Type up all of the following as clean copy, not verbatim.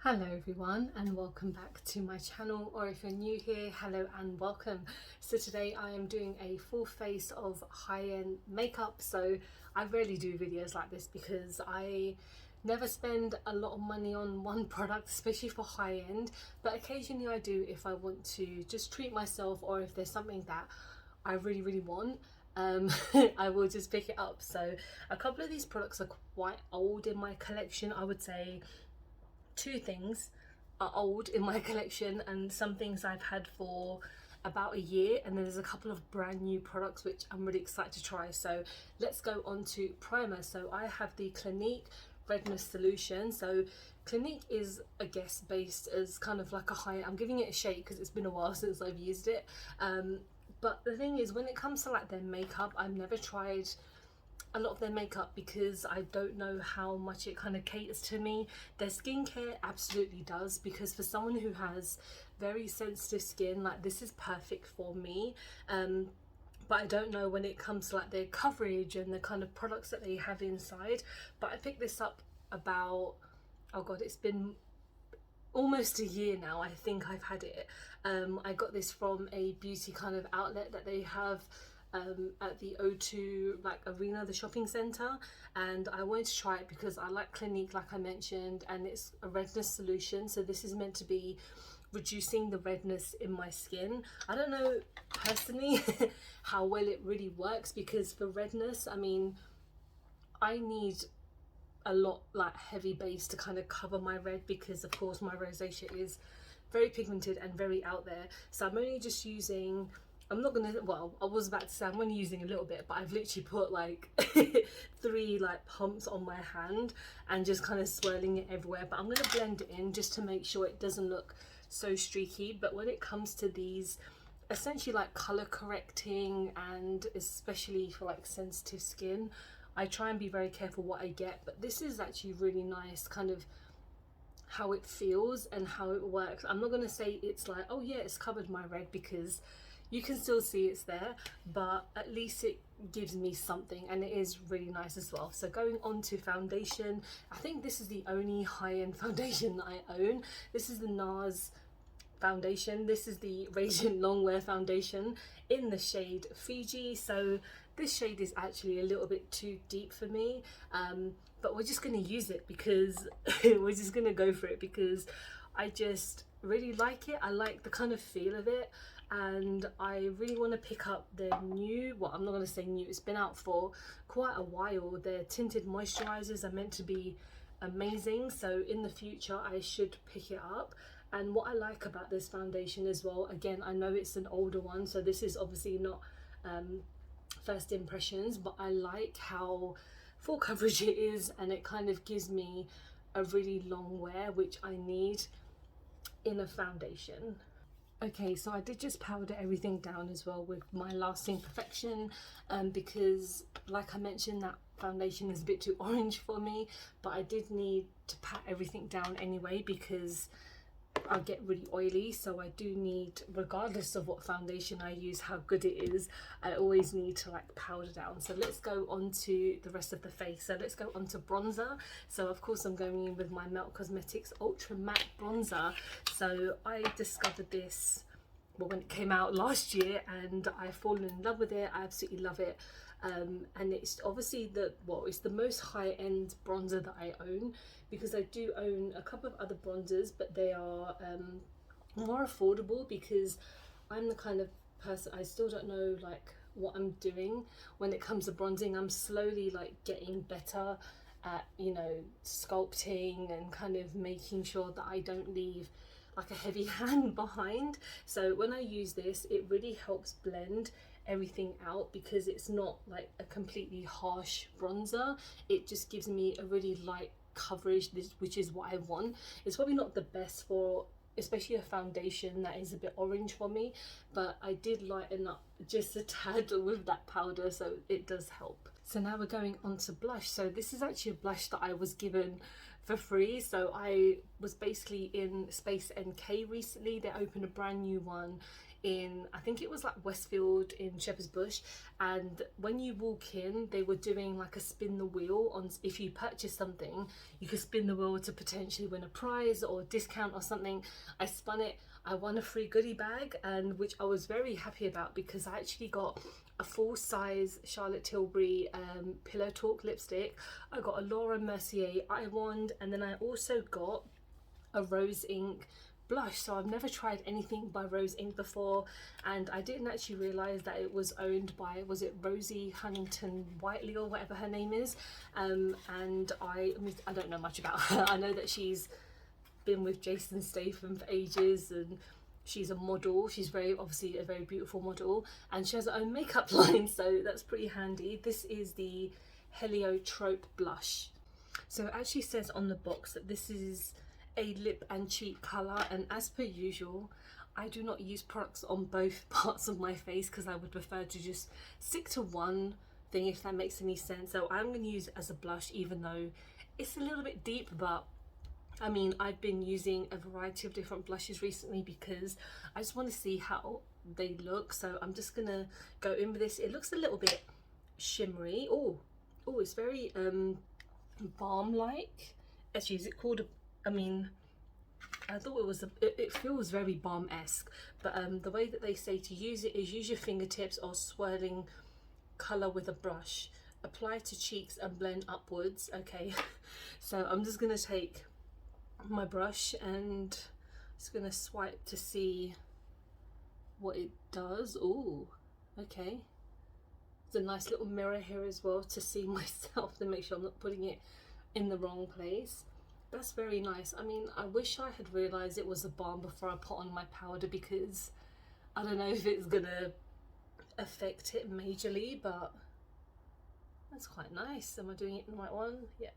Hello everyone and welcome back to my channel, or if you're new here, hello and welcome. So today I am doing a full face of high-end makeup. So I rarely do videos like this because I never spend a lot of money on one product, especially for high-end, but occasionally I do if I want to just treat myself, or if there's something that I really want. I will just pick it up. So a couple of these products are quite old in my collection. I would say two things are old in my collection and some things I've had for about a year, and then there's a couple of brand new products which I'm really excited to try. So let's go on to primer. So I have the Clinique Redness Solution. So Clinique is, I guess, based as kind of like a high, I'm giving it a shake because it's been a while since I've used it, but the thing is, when it comes to like their makeup, I've never tried a lot of their makeup because I don't know how much it kind of caters to me. Their skincare absolutely does, because for someone who has very sensitive skin, like this is perfect for me. But I don't know when it comes to like their coverage and the kind of products that they have inside. But I picked this up about, oh god, it's been almost a year now. I think I've had it. I got this from a beauty kind of outlet that they have at the O2 like Arena, the shopping centre, and I wanted to try it because I like Clinique, like I mentioned, and it's a redness solution. So this is meant to be reducing the redness in my skin. I don't know personally how well it really works, because for redness, I mean, I need a lot like heavy base to kind of cover my red, because of course my rosacea is very pigmented and very out there. So I'm only just using, I'm not gonna, well, I was about to say I'm only using a little bit, but I've literally put like three like pumps on my hand and just kind of swirling it everywhere. But I'm gonna blend it in just to make sure it doesn't look so streaky. But when it comes to these essentially like color correcting, and especially for like sensitive skin, I try and be very careful what I get. But this is actually really nice, kind of how it feels and how it works. I'm not gonna say it's like, oh yeah, it's covered my red, because you can still see it's there, but at least it gives me something, and it is really nice as well. So going on to foundation, I think this is the only high-end foundation that I own. This is the NARS foundation. This is the Radiant Longwear foundation in the shade Fiji. So this shade is actually a little bit too deep for me, but we're just going to use it because we're just going to go for it, because I just really like it. I like the kind of feel of it, and I really want to pick up their new, well, I'm not going to say new, it's been out for quite a while. Their tinted moisturizers are meant to be amazing, so in the future I should pick it up. And what I like about this foundation as well, again, I know it's an older one, so this is obviously not first impressions, but I like how full coverage it is, and it kind of gives me a really long wear, which I need in a foundation. Okay, so I did just powder everything down as well with my Lasting Perfection, because like I mentioned, that foundation is a bit too orange for me, but I did need to pat everything down anyway because I get really oily. So I do need, regardless of what foundation I use, how good it is, I always need to like powder down. So let's go on to the rest of the face. So let's go on to bronzer. So of course I'm going in with my Melt Cosmetics Ultra Matte Bronzer. So I discovered this, well, when it came out last year, and I've fallen in love with it. I absolutely love it. And it's obviously it's the most high-end bronzer that I own, because I do own a couple of other bronzers, but they are more affordable, because I'm the kind of person, I still don't know like what I'm doing when it comes to bronzing. I'm slowly like getting better at, you know, sculpting and kind of making sure that I don't leave like a heavy hand behind. So when I use this, it really helps blend everything out, because it's not like a completely harsh bronzer. It just gives me a really light coverage, which is what I want. It's probably not the best for especially a foundation that is a bit orange for me, but I did lighten up just a tad with that powder, so it does help. So now we're going on to blush. So this is actually a blush that I was given for free. So I was basically in Space NK recently. They opened a brand new one in, I think it was like Westfield in Shepherd's Bush, and when you walk in they were doing like a spin the wheel on, if you purchase something you could spin the wheel to potentially win a prize or a discount or something. I spun it, I won a free goodie bag, and which I was very happy about because I actually got a full size Charlotte Tilbury Pillow Talk lipstick, I got a Laura Mercier eye wand, and then I also got a Rose Ink blush. So I've never tried anything by Rose Ink before, and I didn't actually realise that it was owned by, was it Rosie Huntington Whiteley or whatever her name is, and I don't know much about her. I know that she's been with Jason Statham for ages, and she's a model. She's very obviously a very beautiful model, and she has her own makeup line, so that's pretty handy. This is the Heliotrope blush. So it actually says on the box that this is a lip and cheek colour, and as per usual I do not use products on both parts of my face because I would prefer to just stick to one thing, if that makes any sense. So I'm going to use it as a blush, even though it's a little bit deep, but I mean, I've been using a variety of different blushes recently because I just want to see how they look. So I'm just gonna go in with this. It looks a little bit shimmery. Oh, it's very balm like. Actually, is it called I mean, I thought it was it feels very balm-esque, but the way that they say to use it is use your fingertips or swirling colour with a brush, apply to cheeks and blend upwards. Okay, so I'm just gonna take my brush and just gonna swipe to see what it does. Oh, okay, there's a nice little mirror here as well to see myself to make sure I'm not putting it in the wrong place. That's very nice. I mean, I wish I had realised it was a balm before I put on my powder, because I don't know if it's gonna affect it majorly, but that's quite nice. Am I doing it in the right one? Yeah.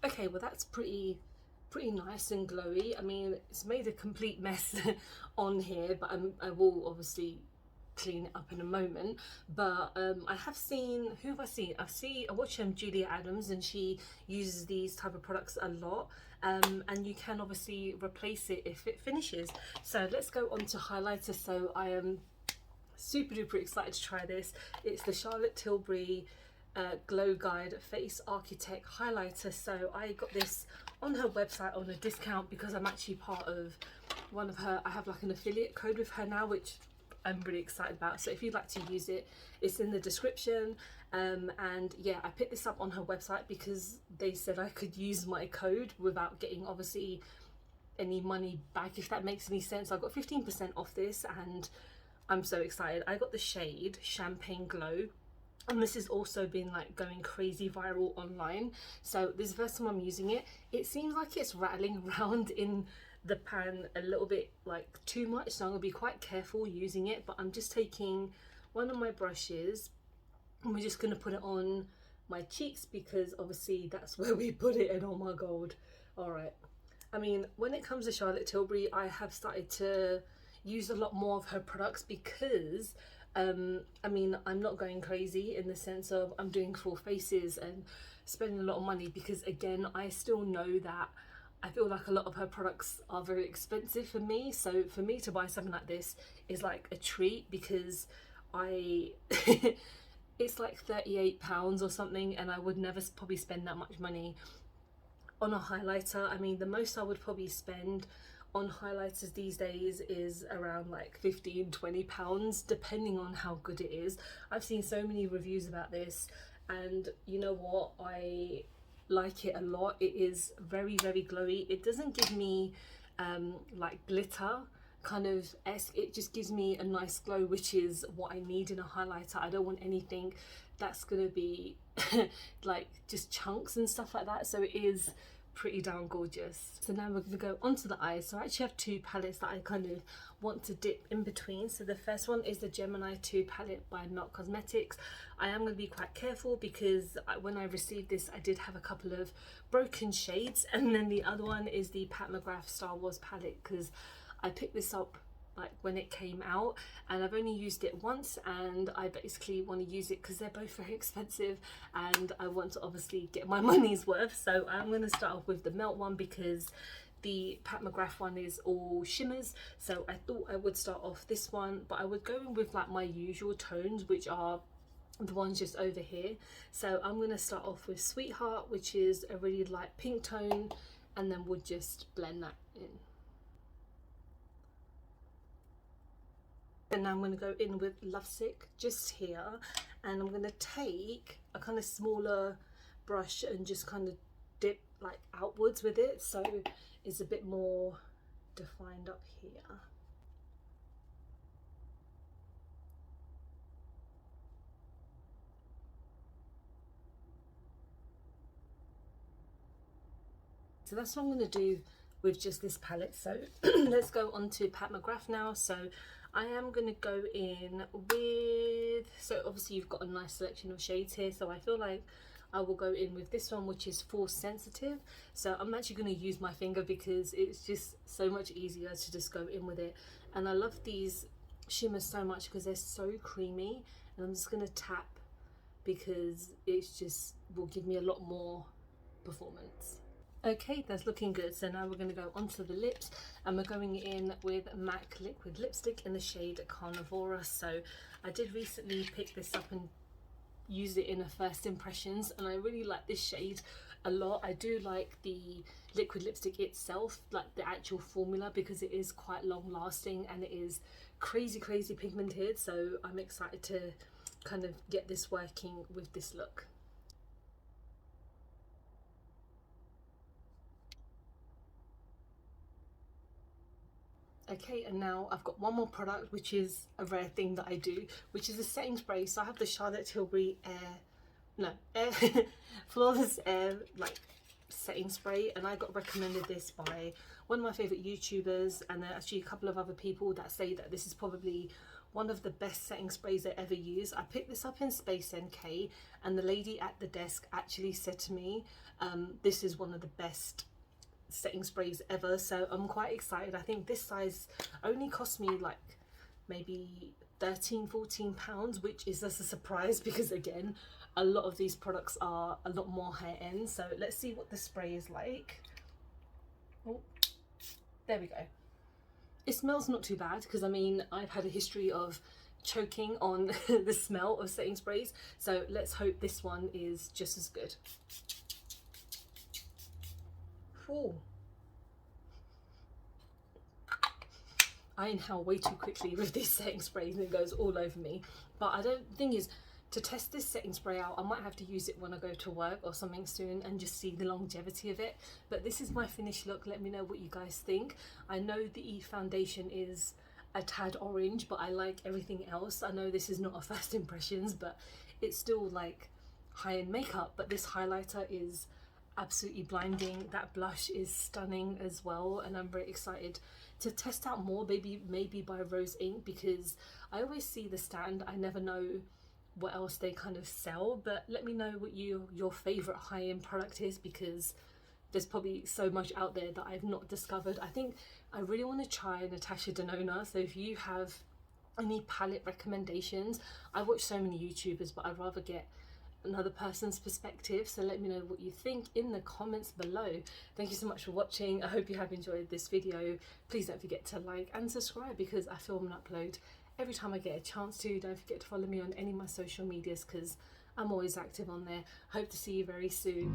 Okay, well that's pretty nice and glowy. I mean, it's made a complete mess on here, but I will obviously clean it up in a moment. But I have seen, who have I seen? I watch Julia Adams, and she uses these type of products a lot, and you can obviously replace it if it finishes. So let's go on to highlighter. So I am super duper excited to try this. It's the Charlotte Tilbury Glow Guide Face Architect highlighter. So I got this on her website on a discount because I'm actually part of one of her, I have like an affiliate code with her now, which I'm really excited about. So if you'd like to use it, it's in the description. And yeah, I picked this up on her website because they said I could use my code without getting obviously any money back, if that makes any sense. I got 15% off this, and I'm so excited. I got the shade Champagne Glow, and this has also been like going crazy viral online. So this is the first time I'm using it. It seems like it's rattling around in the pan a little bit like too much, so I'm gonna be quite careful using it. But I'm just taking one of my brushes and we're just gonna put it on my cheeks because obviously that's where we put it. And oh my god, all right. I mean, when it comes to Charlotte Tilbury, I have started to use a lot more of her products because I mean, I'm not going crazy in the sense of I'm doing full faces and spending a lot of money, because again, I still know that I feel like a lot of her products are very expensive for me. So for me to buy something like this is like a treat, because it's like £38 or something, and I would never probably spend that much money on a highlighter. I mean, the most I would probably spend on highlighters these days is around like £15–20, depending on how good it is. I've seen so many reviews about this, and you know what, I like it a lot. It is very glowy. It doesn't give me like glitter kind of esque. It just gives me a nice glow, which is what I need in a highlighter. I don't want anything that's gonna be like just chunks and stuff like that. So it is pretty darn gorgeous. So now we're gonna go onto the eyes. So I actually have two palettes that I kind of want to dip in between. So the first one is the Gemini 2 palette by Melt Cosmetics. I am going to be quite careful because when I received this I did have a couple of broken shades, and then the other one is the Pat McGrath Star Wars palette, because I picked this up like when it came out and I've only used it once, and I basically want to use it because they're both very expensive and I want to obviously get my money's worth. So I'm going to start off with the Melt one because the Pat McGrath one is all shimmers, so I thought I would start off this one, but I would go in with like my usual tones, which are the ones just over here. So I'm going to start off with Sweetheart, which is a really light pink tone, and then we'll just blend that in. And now I'm going to go in with Lovesick just here, and I'm going to take a kind of smaller brush and just kind of dip like outwards with it, so it's a bit more defined up here. So that's what I'm going to do with just this palette. So let's go on to Pat McGrath now. So I am going to go in with, so obviously you've got a nice selection of shades here, so I feel like I will go in with this one, which is Force Sensitive. So I'm actually going to use my finger because it's just so much easier to just go in with it. And I love these shimmers so much because they're so creamy, and I'm just going to tap because it's just will give me a lot more performance. Okay, that's looking good. So now we're going to go onto the lips, and we're going in with MAC liquid lipstick in the shade Carnivora. So I did recently pick this up and use it in a first impressions, and I really like this shade a lot. I do like the liquid lipstick itself, like the actual formula, because it is quite long lasting and it is crazy pigmented, so I'm excited to kind of get this working with this look. Okay, and now I've got one more product, which is a rare thing that I do, which is a setting spray. So I have the Charlotte Tilbury Flawless Air like setting spray, and I got recommended this by one of my favorite YouTubers, and there are actually a couple of other people that say that this is probably one of the best setting sprays they ever use. I picked this up in Space NK, and the lady at the desk actually said to me, this is one of the best setting sprays ever, so I'm quite excited. I think this size only cost me like maybe £13–14, which is just a surprise because again a lot of these products are a lot more high end. So let's see what the spray is like. Oh, there we go. It smells not too bad because I mean I've had a history of choking on the smell of setting sprays, so let's hope this one is just as good. Ooh. I inhale way too quickly with these setting sprays and it goes all over me. But I don't, thing is, to test this setting spray out, I might have to use it when I go to work or something soon and just see the longevity of it. But this is my finished look. Let me know what you guys think. I know the foundation is a tad orange, but I like everything else. I know this is not a first impressions, but it's still like high-end makeup. But this highlighter is absolutely blinding. That blush is stunning as well, and I'm very excited to test out more, maybe by Rose Ink, because I always see the stand. I never know what else they kind of sell, but let me know what your favorite high-end product is, because there's probably so much out there that I've not discovered. I think I really want to try Natasha Denona, so if you have any palette recommendations, I watch so many YouTubers, but I'd rather get another person's perspective, so let me know what you think in the comments below. Thank you so much for watching. I hope you have enjoyed this video. Please don't forget to like and subscribe, because I film and upload every time I get a chance to. Don't forget to follow me on any of my social medias because I'm always active on there. Hope to see you very soon.